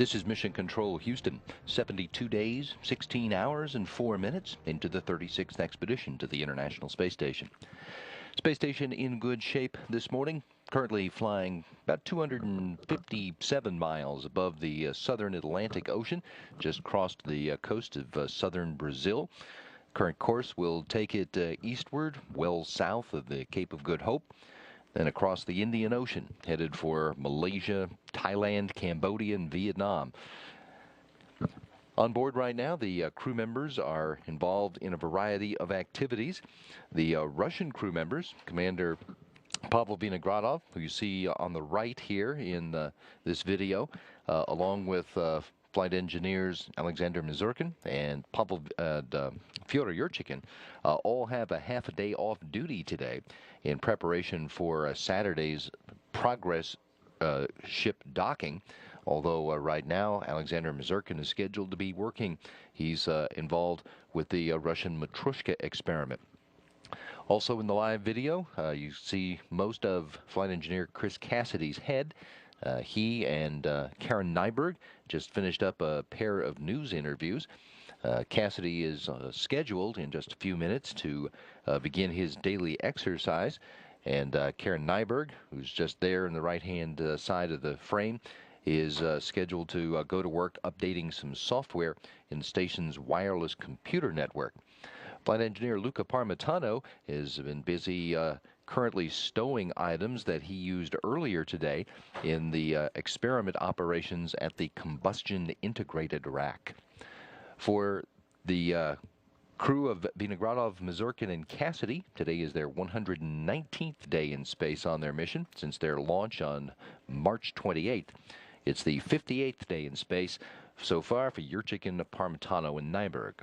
This is Mission Control Houston. 72 days, 16 hours, and 4 minutes into the 36th expedition to the International Space Station. Space Station in good shape this morning, currently flying about 257 miles above the southern Atlantic Ocean, just crossed the coast of southern Brazil. Current course will take it eastward, well south of the Cape of Good Hope, then across the Indian Ocean, headed for Malaysia, Thailand, Cambodia, and Vietnam. On board right now, the crew members are involved in a variety of activities. The Russian crew members, Commander Pavel Vinogradov, who you see on the right here in this video, along with flight engineers Alexander Mazurkin and Fyodor Yurchikhin, all have a half a day off duty today in preparation for Saturday's Progress ship docking. Although right now Alexander Mazurkin is scheduled to be working. He's involved with the Russian Matryoshka experiment. Also in the live video, you see most of flight engineer Chris Cassidy's head. He and Karen Nyberg just finished up a pair of news interviews. Cassidy is scheduled in just a few minutes to begin his daily exercise. And Karen Nyberg, who's just there in the right-hand side of the frame, is scheduled to go to work updating some software in the station's wireless computer network. Flight engineer Luca Parmitano has been busy currently stowing items that he used earlier today in the experiment operations at the combustion integrated rack. For the crew of Vinogradov, Mazurkin, and Cassidy, today is their 119th day in space on their mission since their launch on March 28th. It's the 58th day in space so far for Yurchikhin, Parmitano, and Nyberg.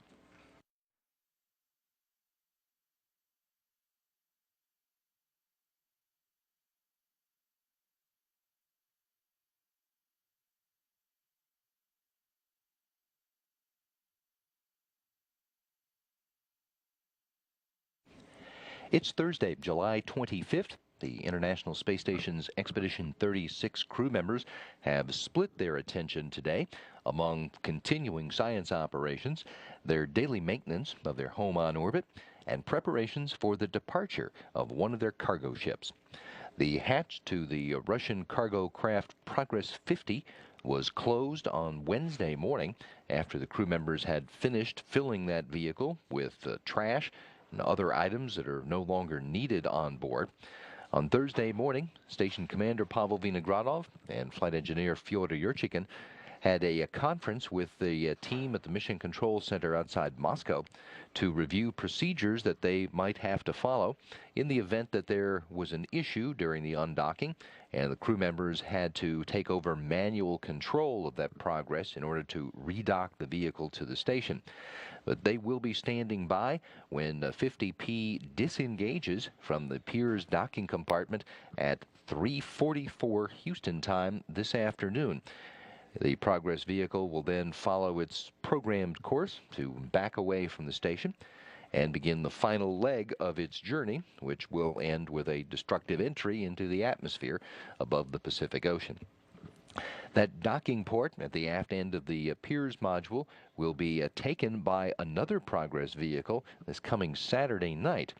It's Thursday, July 25th. The International Space Station's Expedition 36 crew members have split their attention today among continuing science operations, their daily maintenance of their home on orbit, and preparations for the departure of one of their cargo ships. The hatch to the Russian cargo craft Progress 50 was closed on Wednesday morning after the crew members had finished filling that vehicle with trash and other items that are no longer needed on board. On Thursday morning, Station Commander Pavel Vinogradov and Flight Engineer Fyodor Yurchikhin had a conference with the team at the Mission Control Center outside Moscow to review procedures that they might have to follow in the event that there was an issue during the undocking and the crew members had to take over manual control of that progress in order to redock the vehicle to the station. But they will be standing by when 50P disengages from the Pirs docking compartment at 3:44 Houston time this afternoon. The Progress vehicle will then follow its programmed course to back away from the station and begin the final leg of its journey, which will end with a destructive entry into the atmosphere above the Pacific Ocean. That docking port at the aft end of the Pirs module will be taken by another Progress vehicle this coming Saturday night.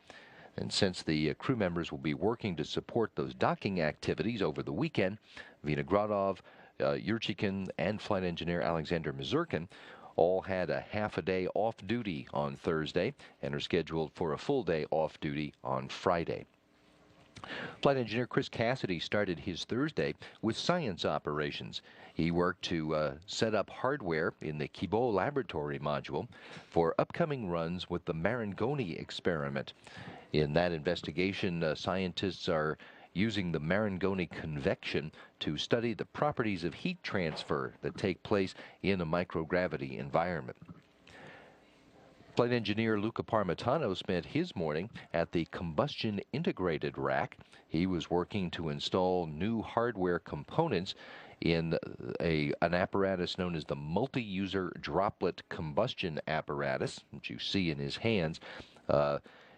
And since the crew members will be working to support those docking activities over the weekend, Vinogradov, Yurchikhin, and flight engineer Alexander Mazurkin all had a half a day off duty on Thursday and are scheduled for a full day off duty on Friday. Flight engineer Chris Cassidy started his Thursday with science operations. He worked to set up hardware in the Kibo laboratory module for upcoming runs with the Marangoni experiment. In that investigation, scientists are using the Marangoni convection to study the properties of heat transfer that take place in a microgravity environment. Flight engineer Luca Parmitano spent his morning at the combustion integrated rack. He was working to install new hardware components in an apparatus known as the multi-user droplet combustion apparatus, which you see in his hands.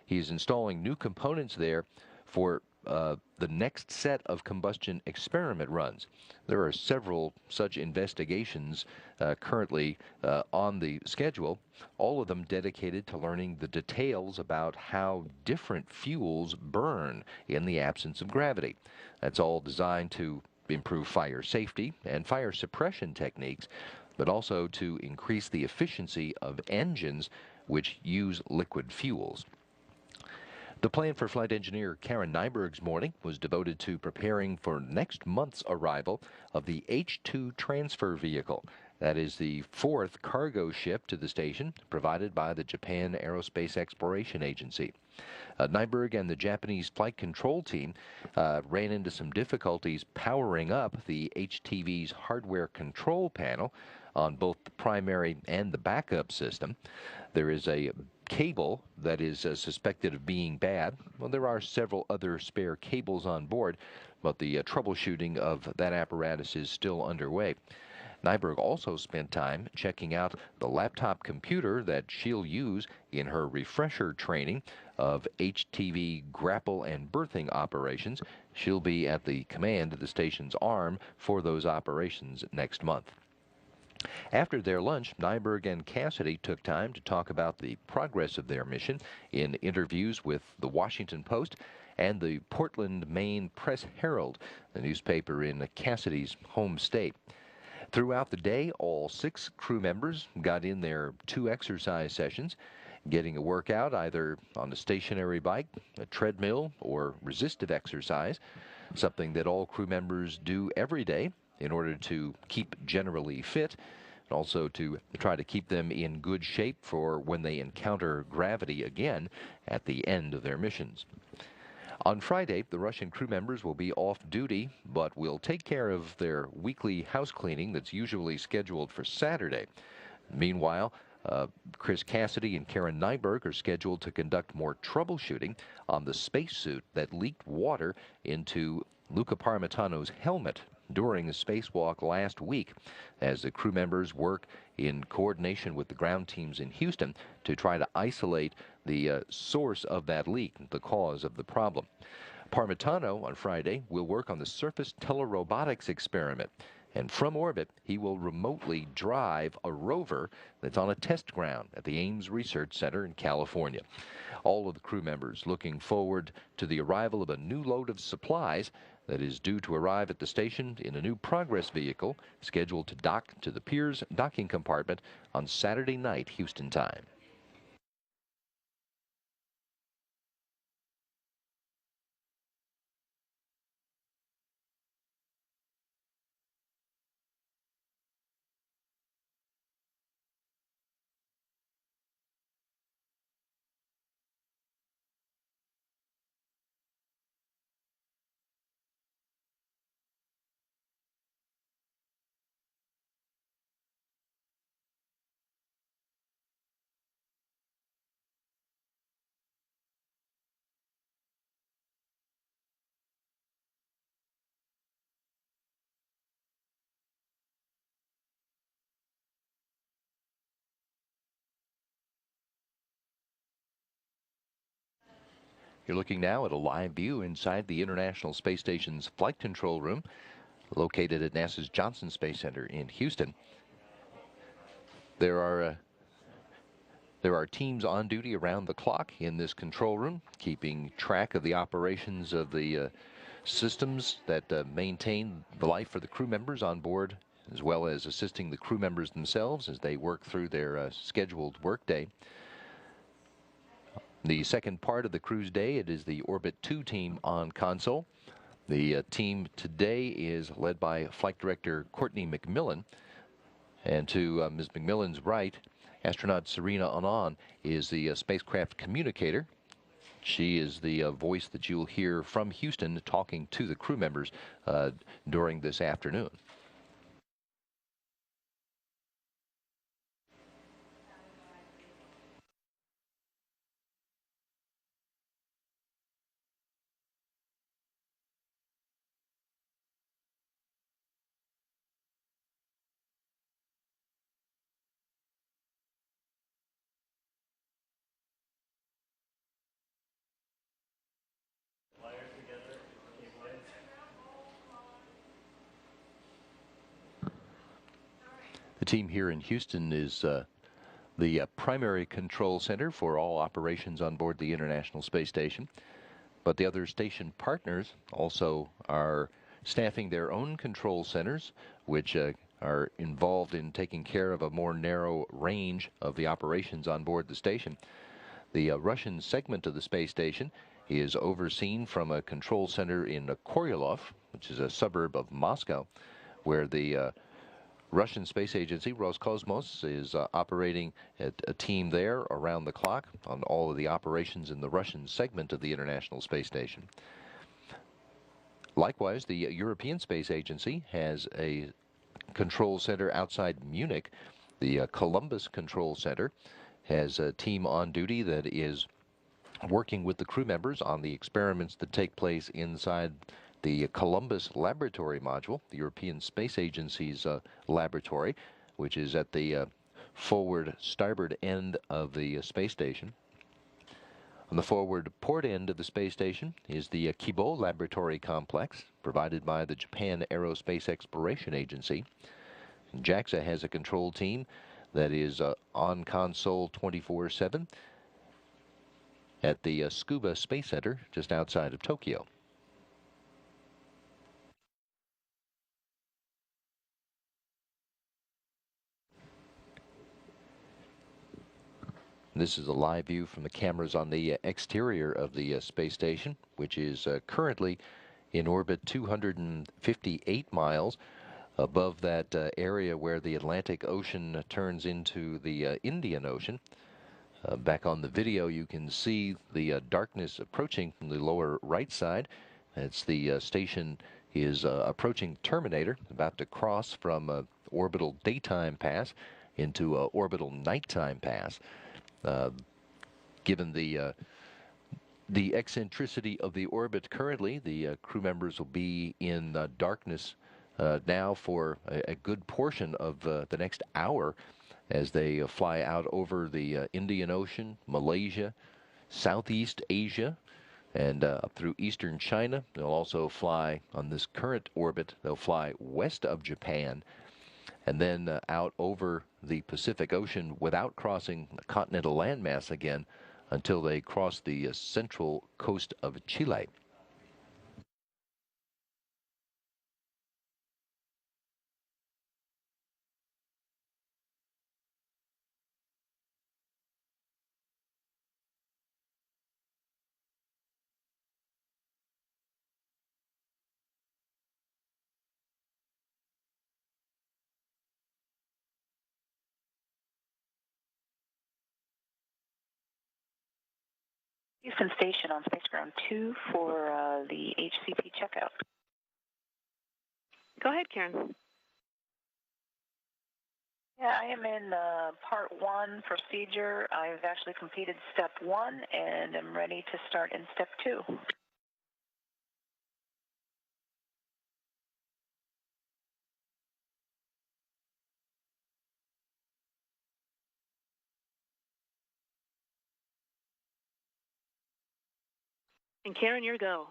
He's installing new components there for the next set of combustion experiment runs. There are several such investigations currently on the schedule, all of them dedicated to learning the details about how different fuels burn in the absence of gravity. That's all designed to improve fire safety and fire suppression techniques, but also to increase the efficiency of engines which use liquid fuels. The plan for flight engineer Karen Nyberg's morning was devoted to preparing for next month's arrival of the H-2 transfer vehicle. That is the fourth cargo ship to the station provided by the Japan Aerospace Exploration Agency. Nyberg and the Japanese flight control team ran into some difficulties powering up the HTV's hardware control panel on both the primary and the backup system. There is a cable that is suspected of being bad. Well, there are several other spare cables on board, but the troubleshooting of that apparatus is still underway. Nyberg also spent time checking out the laptop computer that she'll use in her refresher training of HTV grapple and berthing operations. She'll be at the command of the station's arm for those operations next month. After their lunch, Nyberg and Cassidy took time to talk about the progress of their mission in interviews with the Washington Post and the Portland, Maine Press Herald, the newspaper in Cassidy's home state. Throughout the day, all 6 crew members got in their 2 exercise sessions, getting a workout either on a stationary bike, a treadmill, or resistive exercise, something that all crew members do every day in order to keep generally fit, and also to try to keep them in good shape for when they encounter gravity again at the end of their missions. On Friday, the Russian crew members will be off duty, but will take care of their weekly house cleaning that's usually scheduled for Saturday. Meanwhile, Chris Cassidy and Karen Nyberg are scheduled to conduct more troubleshooting on the spacesuit that leaked water into Luca Parmitano's helmet during a spacewalk last week, as the crew members work in coordination with the ground teams in Houston to try to isolate the source of that leak, the cause of the problem. Parmitano on Friday will work on the surface telerobotics experiment, and from orbit he will remotely drive a rover that's on a test ground at the Ames Research Center in California. All of the crew members looking forward to the arrival of a new load of supplies that is due to arrive at the station in a new Progress vehicle scheduled to dock to the Piers docking compartment on Saturday night, Houston time. You're looking now at a live view inside the International Space Station's flight control room, located at NASA's Johnson Space Center in Houston. There are teams on duty around the clock in this control room, keeping track of the operations of the systems that maintain the life for the crew members on board, as well as assisting the crew members themselves as they work through their scheduled workday. The second part of the crew's day, it is the Orbit 2 team on console. The team today is led by Flight Director Courtney McMillan. And to Ms. McMillan's right, astronaut Serena Anand is the spacecraft communicator. She is the voice that you'll hear from Houston talking to the crew members during this afternoon. The team here in Houston is the primary control center for all operations on board the International Space Station. But the other station partners also are staffing their own control centers, which are involved in taking care of a more narrow range of the operations on board the station. The Russian segment of the space station is overseen from a control center in Koryolov, which is a suburb of Moscow, where the Russian space agency Roscosmos is operating a team there around the clock on all of the operations in the Russian segment of the International Space Station. Likewise, the European Space Agency has a control center outside Munich. The Columbus Control Center has a team on duty that is working with the crew members on the experiments that take place inside the Columbus Laboratory Module, the European Space Agency's laboratory, which is at the forward starboard end of the space station. On the forward port end of the space station is the Kibo Laboratory Complex, provided by the Japan Aerospace Exploration Agency. JAXA has a control team that is on console 24/7 at the Tsukuba Space Center just outside of Tokyo. This is a live view from the cameras on the exterior of the space station, which is currently in orbit 258 miles above that area where the Atlantic Ocean turns into the Indian Ocean. Back on the video, you can see the darkness approaching from the lower right side. It's the station is approaching terminator, about to cross from orbital daytime pass into orbital nighttime pass. Given the eccentricity of the orbit currently, the crew members will be in darkness now for a good portion of the next hour as they fly out over the Indian Ocean, Malaysia, Southeast Asia, and up through eastern China. They'll also fly on this current orbit. They'll fly west of Japan and then out over the Pacific Ocean without crossing the continental landmass again until they cross the central coast of Chile. Houston Station on Space Ground 2 for the HCP checkout. Go ahead, Karen. Yeah, I am in part 1 procedure. I've actually completed step 1 and am ready to start in step 2. And Karen, your go.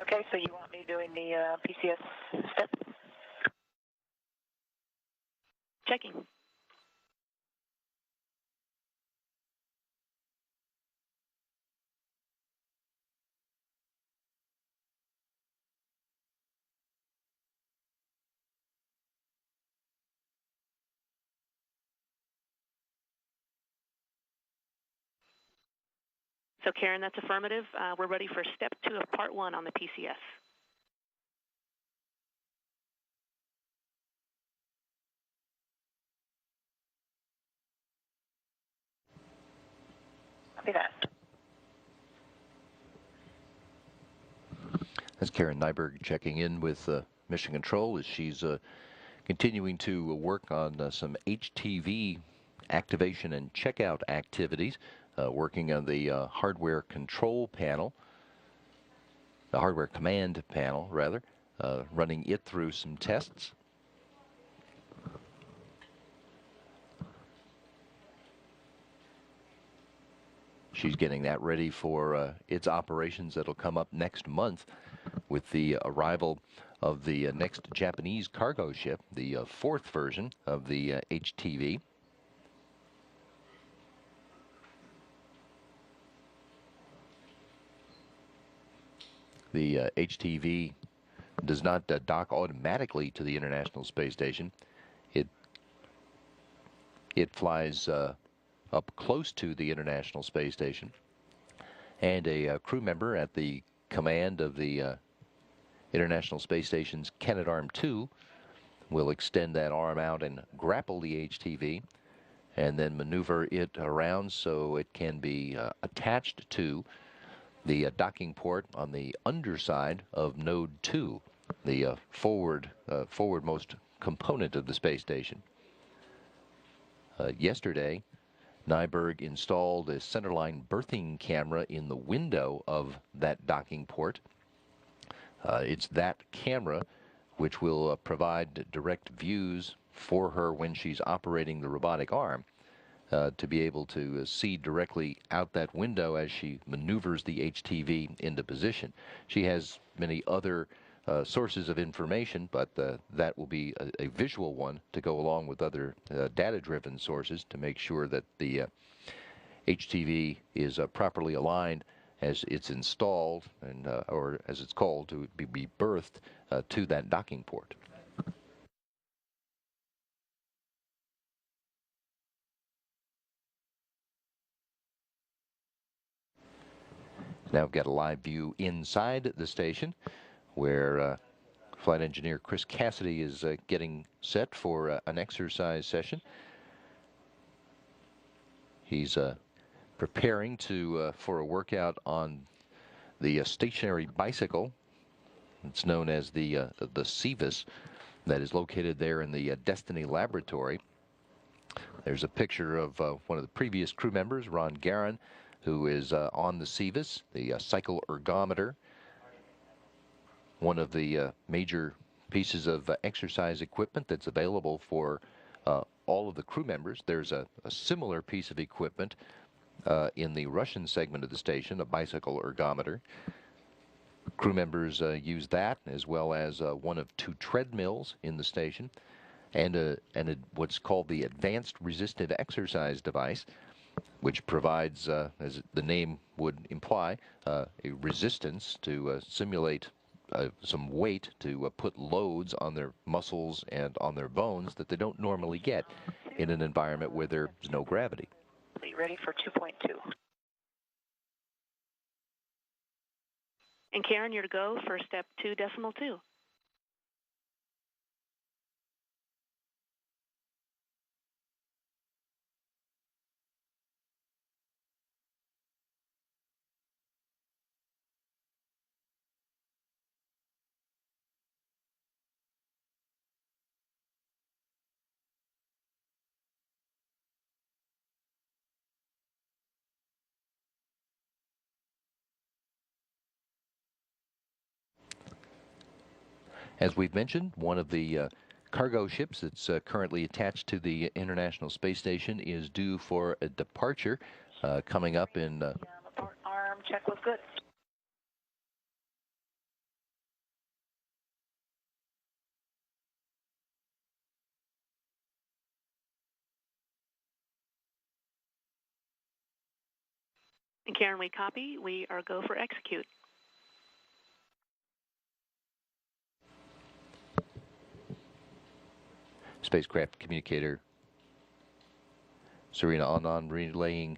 Okay, so you want me doing the PCS step? Checking. So Karen, that's affirmative. We're ready for step 2 of part 1 on the PCS. Copy that. That's Karen Nyberg checking in with Mission Control as she's continuing to work on some HTV activation and checkout activities, working on the hardware control panel, the hardware command panel, rather, running it through some tests. She's getting that ready for its operations that'll come up next month. with the arrival of the next Japanese cargo ship, the fourth version of the HTV. The HTV does not dock automatically to the International Space Station. It flies up close to the International Space Station, and a crew member at the command of the International Space Station's Canadarm2 will extend that arm out and grapple the HTV and then maneuver it around so it can be attached to the docking port on the underside of Node 2, the forwardmost component of the space station. Yesterday, Nyberg installed a centerline berthing camera in the window of that docking port. It's that camera which will provide direct views for her when she's operating the robotic arm, to be able to see directly out that window as she maneuvers the HTV into position. She has many other sources of information, but that will be a visual one to go along with other data-driven sources to make sure that the HTV is properly aligned as it's installed, and or as it's called, to be berthed to that docking port. Now we've got a live view inside the station where Flight Engineer Chris Cassidy is getting set for an exercise session. He's preparing for a workout on the stationary bicycle. It's known as the Cevis, that is located there in the Destiny Laboratory. There's a picture of one of the previous crew members, Ron Garan, who is on the Cevis, the cycle ergometer, one of the major pieces of exercise equipment that's available for all of the crew members. There's a similar piece of equipment in the Russian segment of the station, a bicycle ergometer. Crew members use that, as well as one of two treadmills in the station, and what's called the Advanced Resistive Exercise Device, which provides, as the name would imply, a resistance to simulate some weight to put loads on their muscles and on their bones that they don't normally get in an environment where there's no gravity. Ready for 2.2. And Karen, you're to go for step 2.2. As we've mentioned, one of the cargo ships that's currently attached to the International Space Station is due for a departure coming up in... Arm check was good. And Karen, we copy. We are go for execute. Spacecraft communicator Serena Anand relaying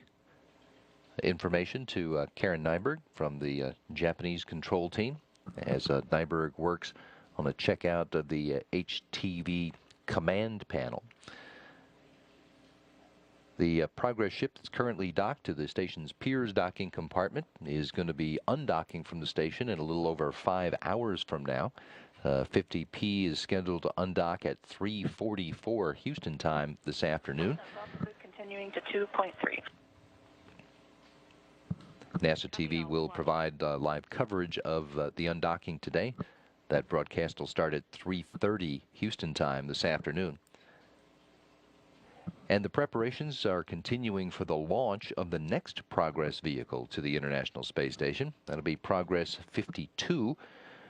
information to Karen Nyberg from the Japanese control team as Nyberg works on a checkout of the HTV command panel. The Progress ship that's currently docked to the station's Piers docking compartment is going to be undocking from the station in a little over 5 hours from now. 50P is scheduled to undock at 3:44 Houston time this afternoon. Continuing to 2.3. NASA TV will provide live coverage of the undocking today. That broadcast will start at 3:30 Houston time this afternoon. And the preparations are continuing for the launch of the next Progress vehicle to the International Space Station. That'll be Progress 52,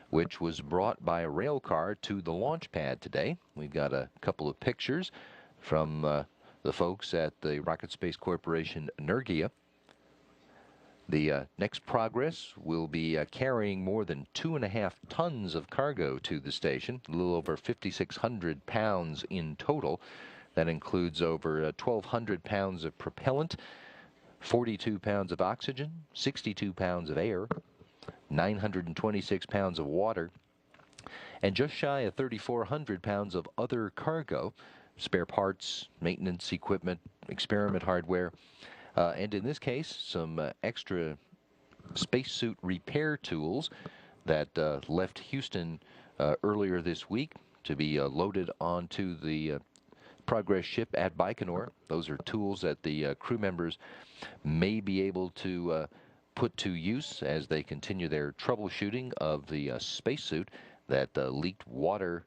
which was brought by a rail car to the launch pad today. We've got a couple of pictures from the folks at the Rocket Space Corporation Energia. The next Progress will be carrying more than 2.5 tons of cargo to the station, a little over 5,600 pounds in total. That includes over 1,200 pounds of propellant, 42 pounds of oxygen, 62 pounds of air, 926 pounds of water, and just shy of 3,400 pounds of other cargo, spare parts, maintenance equipment, experiment hardware, and in this case, some extra spacesuit repair tools that left Houston earlier this week to be loaded onto the Progress ship at Baikonur. Those are tools that the crew members may be able to put to use as they continue their troubleshooting of the spacesuit that leaked water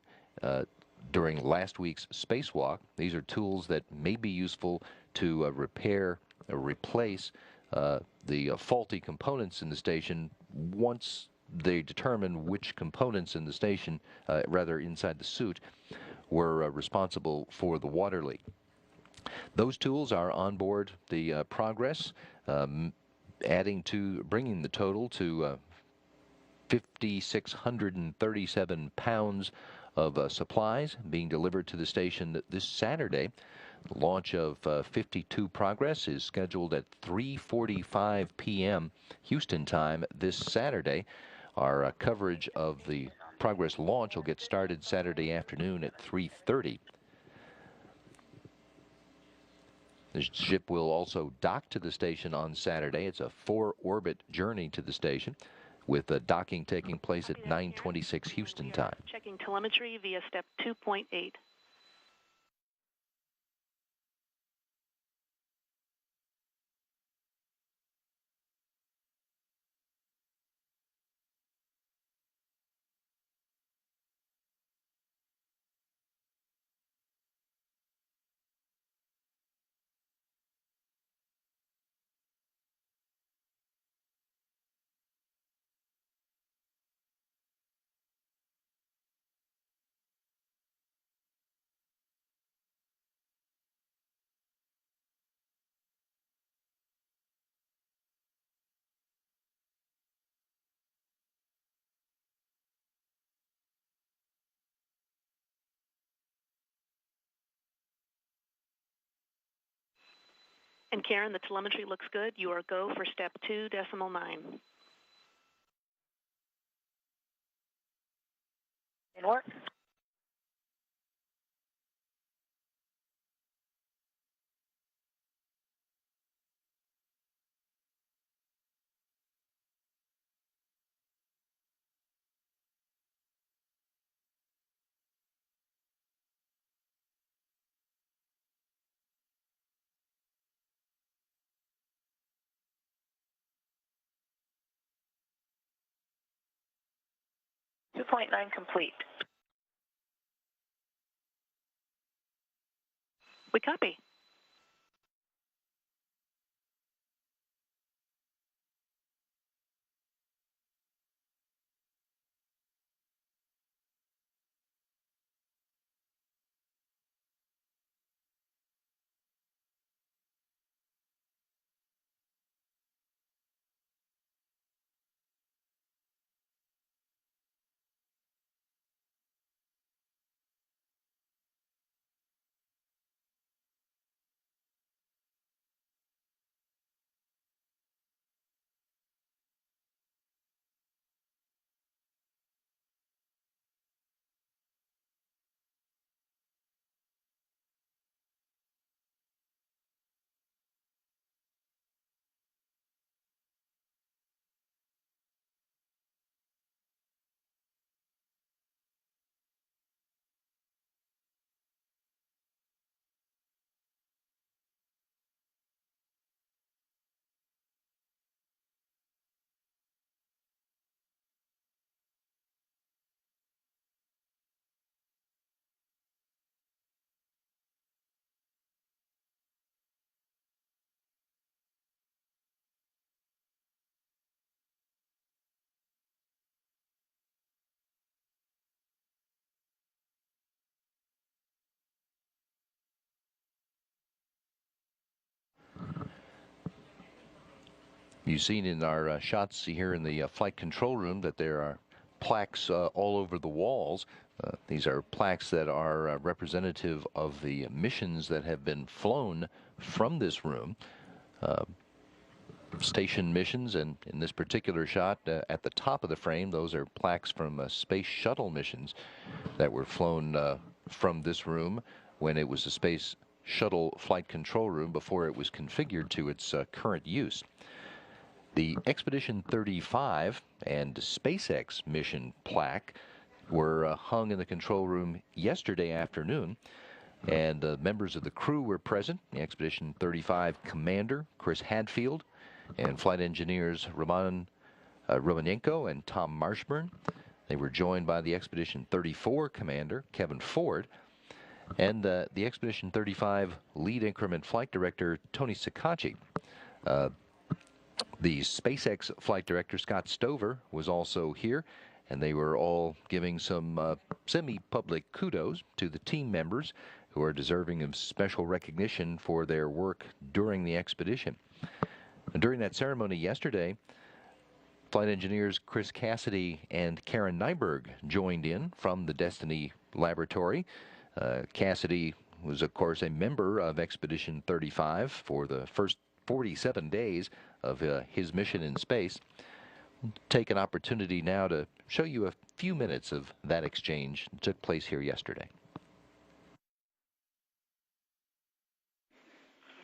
during last week's spacewalk. These are tools that may be useful to repair or replace the faulty components in the station once they determine which components in the station, rather inside the suit, were responsible for the water leak. Those tools are on board the Progress, bringing the total to 5,637 pounds of supplies being delivered to the station this Saturday. The launch of 52 Progress is scheduled at 3:45 p.m. Houston time this Saturday. Our coverage of the Progress launch will get started Saturday afternoon at 3:30. The ship will also dock to the station on Saturday. It's a 4-orbit journey to the station, with the docking taking place at 9:26 Houston time. Checking telemetry via step 2.8. And Karen, the telemetry looks good. You are go for step 2.9. In work. Two 2.9 complete. We copy. You've seen in our shots here in the flight control room that there are plaques all over the walls. These are plaques that are representative of the missions that have been flown from this room. Station missions, and in this particular shot at the top of the frame, those are plaques from space shuttle missions that were flown from this room when it was a space shuttle flight control room before it was configured to its current use. The Expedition 35 and SpaceX mission plaque were hung in the control room yesterday afternoon, and members of the crew were present. The Expedition 35 commander, Chris Hadfield, and flight engineers Roman Romanenko and Tom Marshburn. They were joined by the Expedition 34 commander, Kevin Ford, and the Expedition 35 lead increment flight director, Tony Sakachi. The SpaceX flight director, Scott Stover, was also here, and they were all giving some semi-public kudos to the team members who are deserving of special recognition for their work during the expedition. During that ceremony yesterday, flight engineers Chris Cassidy and Karen Nyberg joined in from the Destiny Laboratory. Cassidy was, of course, a member of Expedition 35 for the first 47 days of his mission in space. We'll take an opportunity now to show you a few minutes of that exchange that took place here yesterday.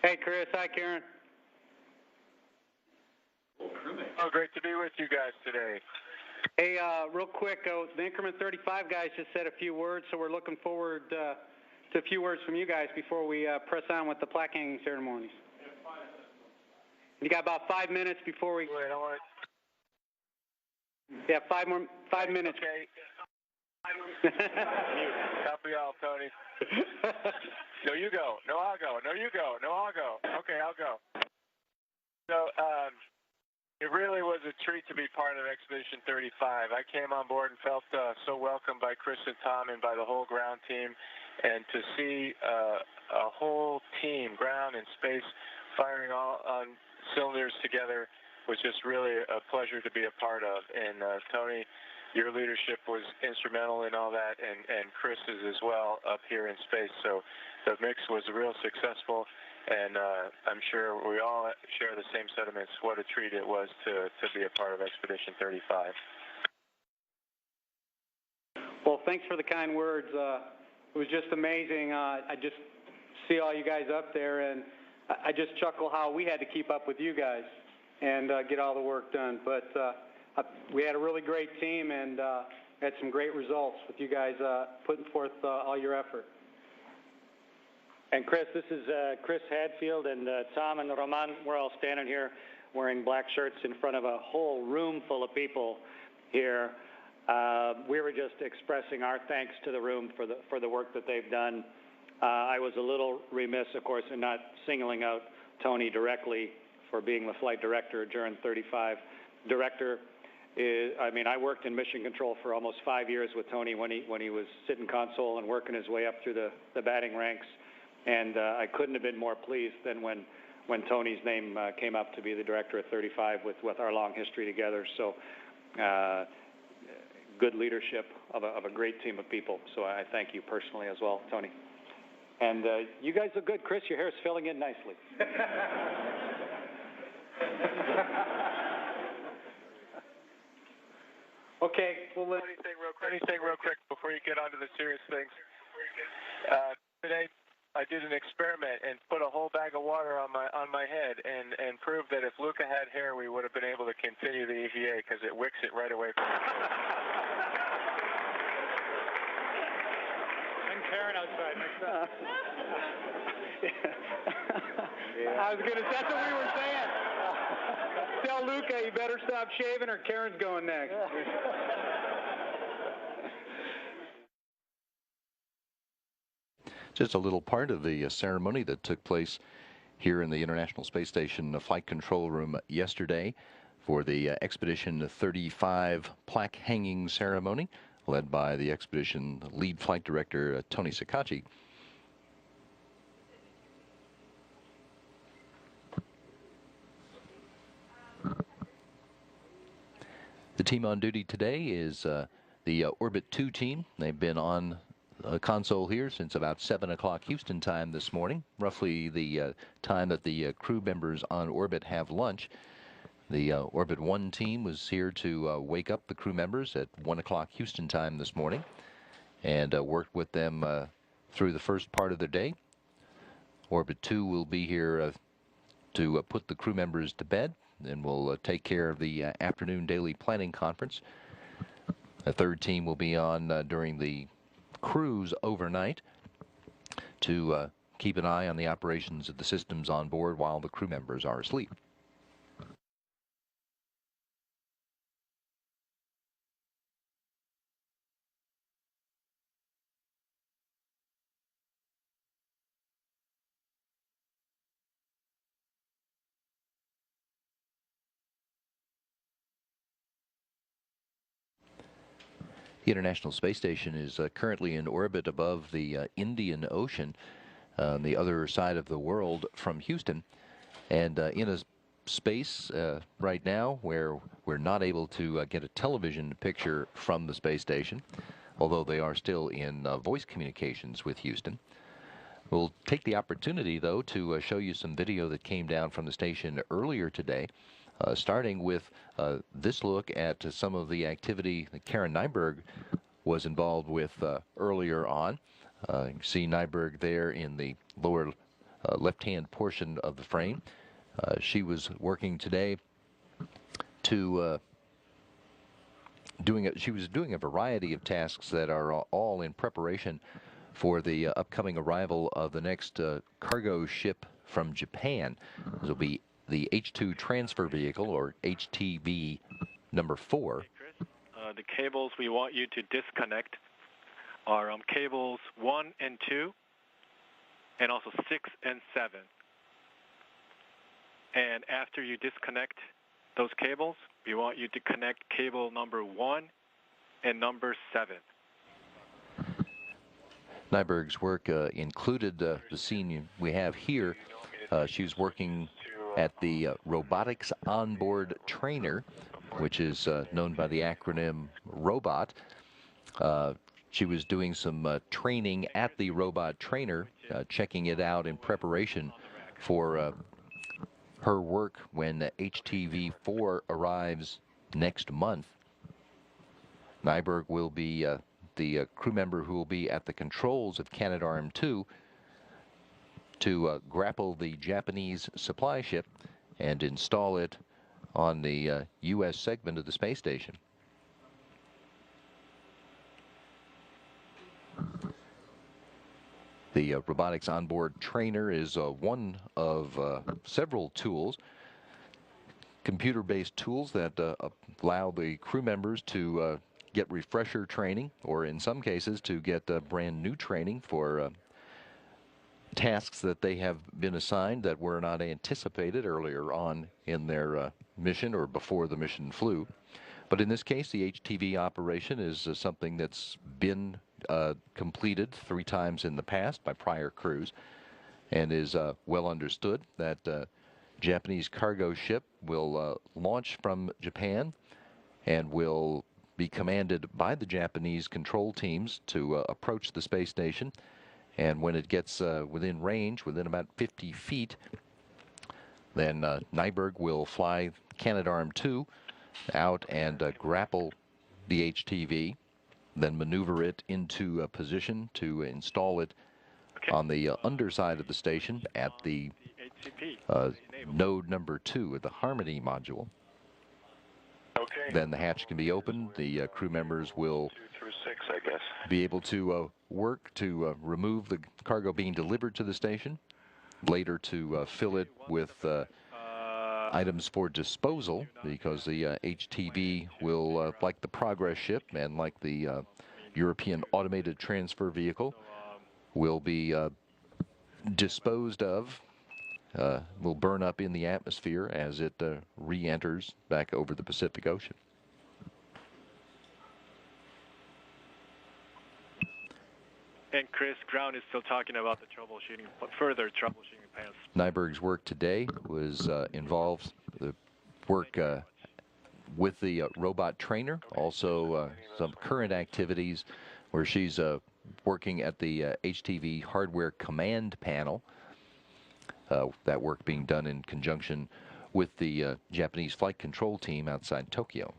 Hey, Chris. Hi, Karen. Oh, great to be with you guys today. Hey, real quick, the Increment 35 guys just said a few words, so we're looking forward to a few words from you guys before we press on with the plaque hanging ceremonies. You got about 5 minutes before we... Wait, I want... Yeah, 5 minutes. Okay. Copy all, Tony. No, you go. No, I'll go. No, you go. No, I'll go. Okay, I'll go. So, it really was a treat to be part of Expedition 35. I came on board and felt so welcomed by Chris and Tom and by the whole ground team. And to see a whole team, ground and space, firing all on cylinders together was just really a pleasure to be a part of. And Tony, your leadership was instrumental in all that, and Chris's as well up here in space. So the mix was real successful, and I'm sure we all share the same sentiments. What a treat it was to be a part of Expedition 35. Well, thanks for the kind words. It was just amazing. I just see all you guys up there, and I just chuckle how we had to keep up with you guys and get all the work done. But we had a really great team and had some great results with you guys putting forth all your effort. And Chris, this is Chris Hadfield, and Tom and Roman. We're all standing here wearing black shirts in front of a whole room full of people here. We were just expressing our thanks to the room for the work that they've done. I was a little remiss, of course, in not singling out Tony directly for being the flight director during 35. Director is, I worked in mission control for almost 5 years with Tony when he was sitting console and working his way up through the batting ranks. And I couldn't have been more pleased than when Tony's name came up to be the director of 35 with our long history together. So good leadership of a great team of people. So I thank you personally as well, Tony. And you guys look good. Chris, your hair is filling in nicely. Okay. Well, anything real quick before you get on to the serious things. Today, I did an experiment and put a whole bag of water on my head and proved that if Luca had hair, we would have been able to continue the EVA because it wicks it right away from the face. Karen outside next time. I was that's what we were saying. Tell Luca you better stop shaving or Karen's going next. Just a little part of the ceremony that took place here in the International Space Station Flight Control Room yesterday for the Expedition 35 plaque hanging ceremony, led by the Expedition lead flight director, Tony Sakachi. The team on duty today is the Orbit 2 team. They've been on a console here since about 7 o'clock Houston time this morning, roughly the time that the crew members on Orbit have lunch. The Orbit 1 team was here to wake up the crew members at 1 o'clock Houston time this morning and worked with them through the first part of their day. Orbit 2 will be here to put the crew members to bed, and we'll take care of the afternoon daily planning conference. A third team will be on during the cruise overnight to keep an eye on the operations of the systems on board while the crew members are asleep. The International Space Station is currently in orbit above the Indian Ocean on the other side of the world from Houston, and in a space right now where we're not able to get a television picture from the space station, although they are still in voice communications with Houston. We'll take the opportunity, though, to show you some video that came down from the station earlier today, starting with this look at some of the activity that Karen Nyberg was involved with earlier on. You can see Nyberg there in the lower left-hand portion of the frame. She was working today to she was doing a variety of tasks that are all in preparation for the upcoming arrival of the next cargo ship from Japan. This will be the H-2 transfer vehicle, or HTV number 4. Hey, Chris, the cables we want you to disconnect are cables 1 and 2, and also 6 and 7. And after you disconnect those cables, we want you to connect cable number 1 and number 7. Nyberg's work included the scene we have here. She was working at the Robotics Onboard Trainer, which is known by the acronym ROBOT. She was doing some training at the Robot Trainer, checking it out in preparation for her work when HTV-4 arrives next month. Nyberg will be the crew member who will be at the controls of Canadarm2 to grapple the Japanese supply ship and install it on the U.S. segment of the space station. The Robotics Onboard Trainer is one of several tools, computer-based tools that allow the crew members to get refresher training, or in some cases to get brand new training for tasks that they have been assigned that were not anticipated earlier on in their mission or before the mission flew. But in this case, the HTV operation is something that's been completed 3 times in the past by prior crews, and is well understood. That Japanese cargo ship will launch from Japan and will be commanded by the Japanese control teams to approach the space station. And when it gets within range, within about 50 feet, then Nyberg will fly Canadarm2 out and grapple the HTV, then maneuver it into a position to install it on the underside of the station at the node number 2 of the Harmony module. Then the hatch can be opened. The crew members will 2 through 6, I guess. be able to work to remove the cargo being delivered to the station, later to fill it with items for disposal, because the HTV will, like the Progress ship and like the European Automated Transfer Vehicle, will be disposed of, will burn up in the atmosphere as it re-enters back over the Pacific Ocean. And Chris, ground is still talking about the troubleshooting, further troubleshooting plans. Nyberg's work today was involved the work with the robot trainer, also some current activities where she's working at the HTV hardware command panel. That work being done in conjunction with the Japanese flight control team outside Tokyo.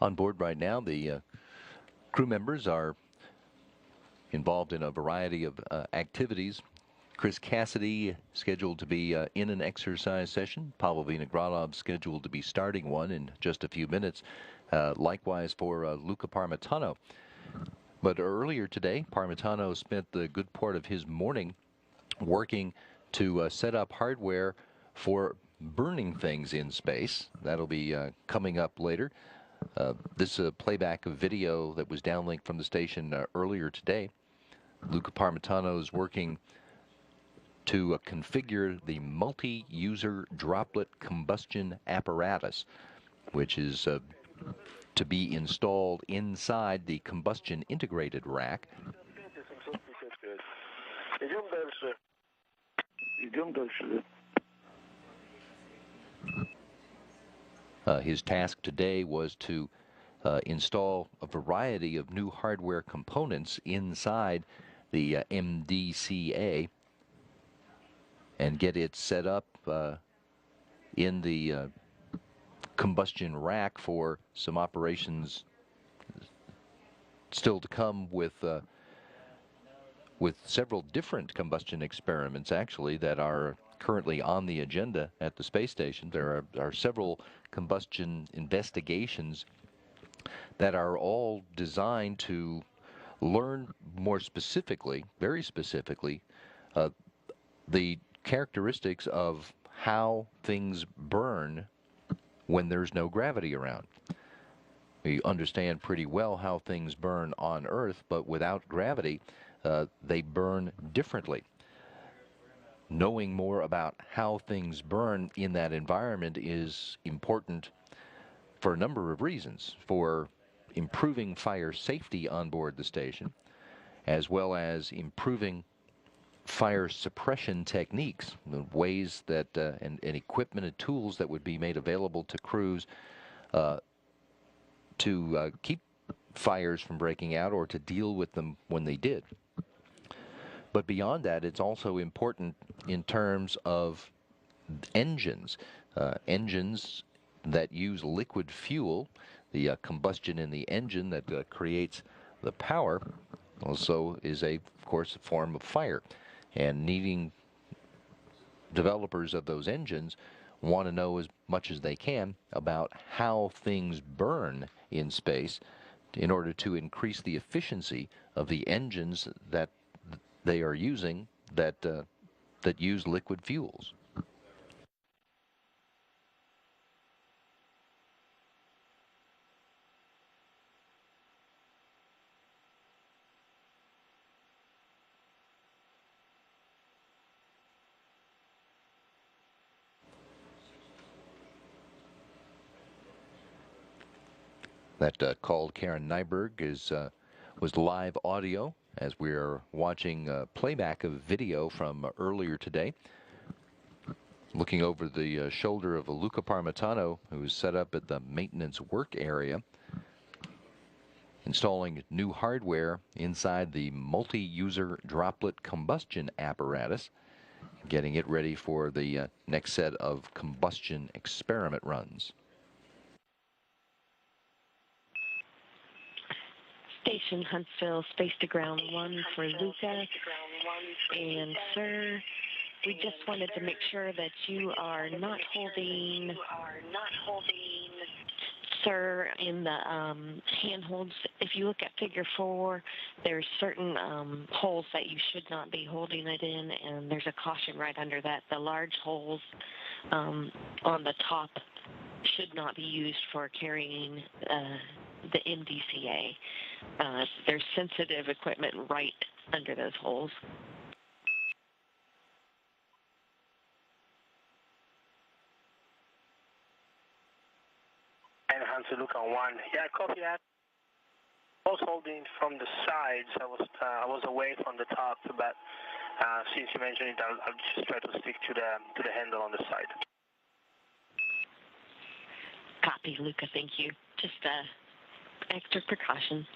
On board right now, the crew members are involved in a variety of activities. Chris Cassidy scheduled to be in an exercise session. Pavel Vinogradov scheduled to be starting one in just a few minutes. Likewise for Luca Parmitano. But earlier today, Parmitano spent the good part of his morning working to set up hardware for burning things in space. That'll be coming up later. This playback of video that was downlinked from the station earlier today. Luca Parmitano is working to configure the multi-user droplet combustion apparatus, which is to be installed inside the combustion integrated rack. His task today was to install a variety of new hardware components inside the MDCA and get it set up in the combustion rack for some operations still to come with several different combustion experiments actually that are currently on the agenda at the space station. There are several combustion investigations that are all designed to learn more specifically, very specifically, the characteristics of how things burn when there's no gravity around. We understand pretty well how things burn on Earth, but without gravity, they burn differently. Knowing more about how things burn in that environment is important for a number of reasons. For improving fire safety on board the station, as well as improving fire suppression techniques, the ways that and equipment and tools that would be made available to crews to keep fires from breaking out or to deal with them when they did. But beyond that, it's also important in terms of engines. Engines that use liquid fuel, the combustion in the engine that creates the power, also is of course, a form of fire. And needing developers of those engines want to know as much as they can about how things burn in space in order to increase the efficiency of the engines that they are using that use liquid fuels. That called Karen Nyberg was live audio as we're watching playback of video from earlier today. Looking over the shoulder of Luca Parmitano, who is set up at the maintenance work area, installing new hardware inside the multi-user droplet combustion apparatus, getting it ready for the next set of combustion experiment runs. Station Huntsville, space to ground 1 for Luca. And sir, We just wanted to make sure that you are not holding, sir, in the handholds. If you look at figure 4, there's certain holes that you should not be holding it in, and there's a caution right under that. The large holes on the top should not be used for carrying the MDCA. There's sensitive equipment right under those holes. And Hansa Luca 1. Yeah, copy that. I was holding from the sides. I was away from the top, but since you mentioned it, I'll just try to stick to the handle on the side. Copy, Luca. Thank you. Just extra precaution.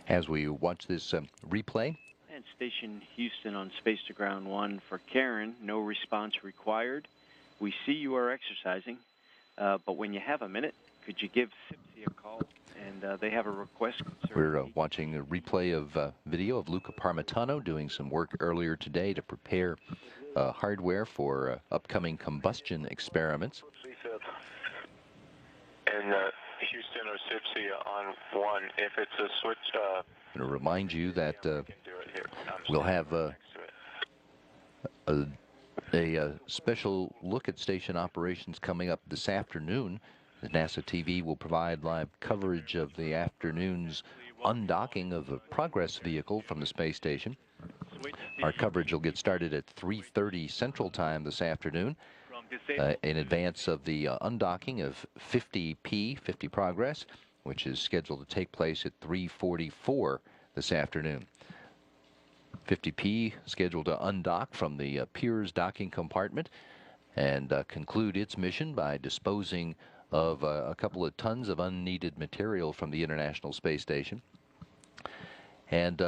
As we watch this replay. And Station Houston on Space to Ground 1 for Karen, no response required. We see you are exercising, but when you have a minute, could you give SIPSI a call? And they have a request. We're watching a replay of video of Luca Parmitano doing some work earlier today to prepare hardware for upcoming combustion experiments. And Houston or SIPSI on 1. If it's a switch... I'm going to remind you that we'll have a special look at station operations coming up this afternoon. The NASA TV will provide live coverage of the afternoon's undocking of a Progress vehicle from the space station. Our coverage will get started at 3:30 Central Time this afternoon. In advance of the undocking of 50P, 50 Progress, which is scheduled to take place at 3:44 this afternoon. 50P scheduled to undock from the Pirs docking compartment and conclude its mission by disposing of a couple of tons of unneeded material from the International Space Station. And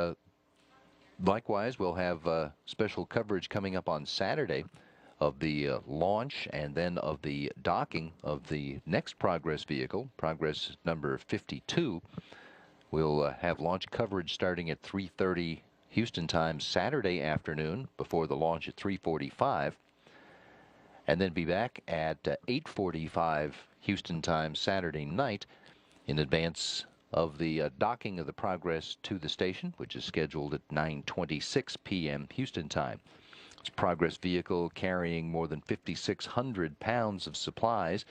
likewise, we'll have special coverage coming up on Saturday of the launch and then of the docking of the next Progress vehicle, Progress number 52. We'll have launch coverage starting at 3:30 Houston time Saturday afternoon before the launch at 3:45, and then be back at 8:45 Houston time Saturday night in advance of the docking of the Progress to the station, which is scheduled at 9:26 p.m. Houston time. It's a Progress vehicle carrying more than 5,600 pounds of supplies,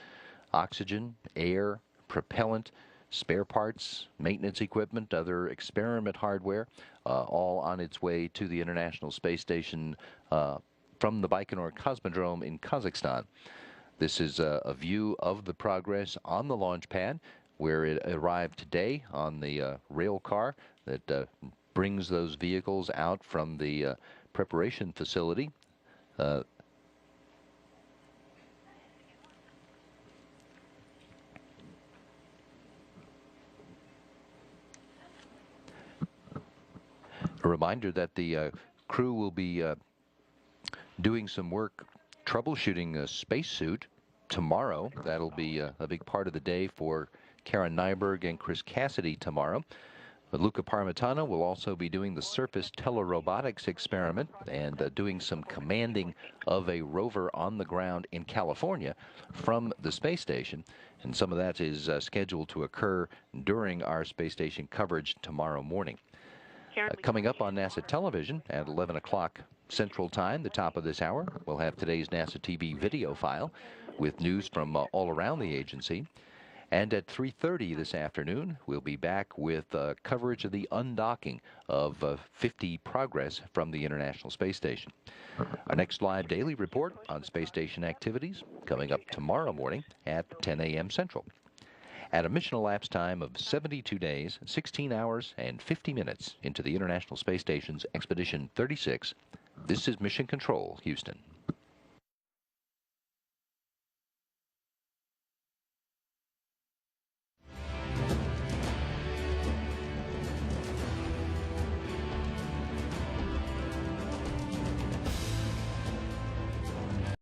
oxygen, air, propellant, spare parts, maintenance equipment, other experiment hardware, all on its way to the International Space Station from the Baikonur Cosmodrome in Kazakhstan. This is a view of the Progress on the launch pad, where it arrived today on the rail car that brings those vehicles out from the preparation facility. A reminder that the crew will be doing some work troubleshooting a spacesuit tomorrow. That'll be a big part of the day for Karen Nyberg and Chris Cassidy tomorrow. Luca Parmitano will also be doing the surface telerobotics experiment and doing some commanding of a rover on the ground in California from the space station. And some of that is scheduled to occur during our space station coverage tomorrow morning. Coming up on NASA television at 11 o'clock Central Time, the top of this hour, we'll have today's NASA TV video file with news from all around the agency. And at 3:30 this afternoon, we'll be back with coverage of the undocking of 50 Progress from the International Space Station. Our next live daily report on space station activities coming up tomorrow morning at 10 a.m. Central. At a mission elapsed time of 72 days, 16 hours, and 50 minutes into the International Space Station's Expedition 36, this is Mission Control, Houston.